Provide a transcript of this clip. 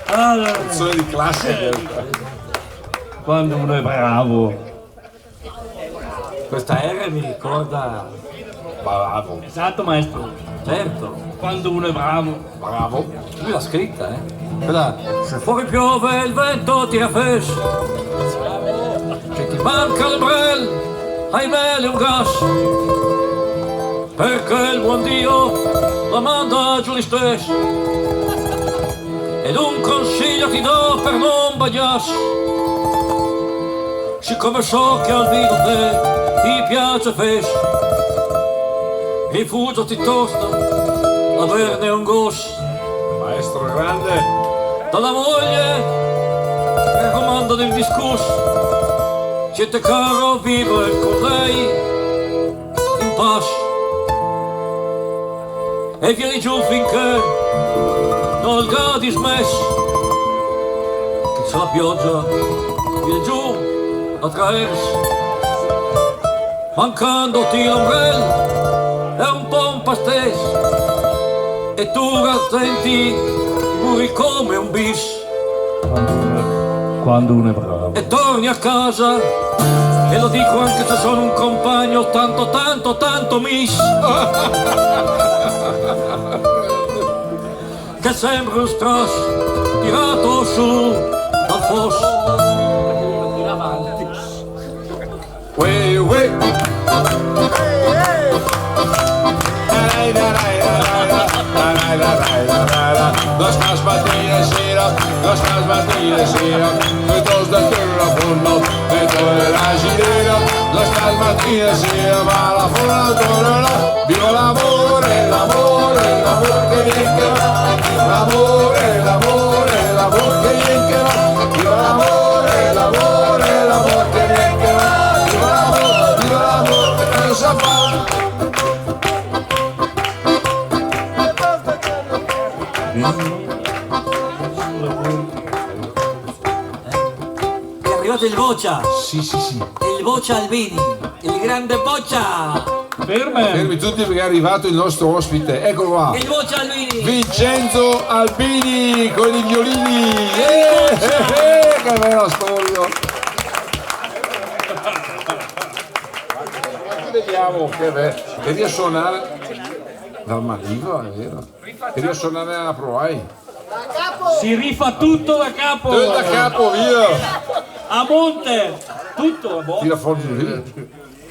Canzone di classe. Quando uno è bravo. Questa R mi ricorda. Bravo. Esatto, maestro. Certo, Quando uno è bravo. Bravo. lui l'ha scritta, Quella. Se fuori piove il vento tira fesh. Che ti manca l'ombrello, ahimè è un gas. Perché il buon Dio la manda giù di stesso. Ed un consiglio ti do per non bagnarsi. Siccome so che al vino te ti piace fesh, rifugiati tosto a averne un gos. Maestro grande. Dalla moglie che comanda del discorso. Siete caro vivere con lei in pace. E vieni giù finché non il gadi smesso. Che c'è la pioggia viene giù a traverso. Mancandoti l'ombrello è un po' un pastesso. E tu razzenti muri come un bis. Quando uno è bravo. E torni a casa, e lo dico anche se sono un compagno tanto miss. Che sembra un strass tirato su dal fosso. Uè, uè. Los cas mattina e sera, que tos de terra fondo, que torna la girera. Los cas mattina e sera, va la forna tornerà. Viva l'amore, l'amore, l'amore che viene che va. L'amore, l'amore, l'amore che viene che va. Viva l'amore, l'amore, l'amore che viene che va. Viva l'amore che non sa fare. È arrivato il Boccia, Sì. il Boccia Albini, il grande Boccia, Fermi tutti perché è arrivato il nostro ospite. Eccolo qua. il Boccia Albini. Vincenzo Albini con i violini. Che bella storia. Vediamo che bello. Devi a suonare dal Maliva, è vero. Devi a suonare alla Proai. Si rifà tutto da capo. Da capo, via. A monte. Tutto a monte. Tira fuori di lì.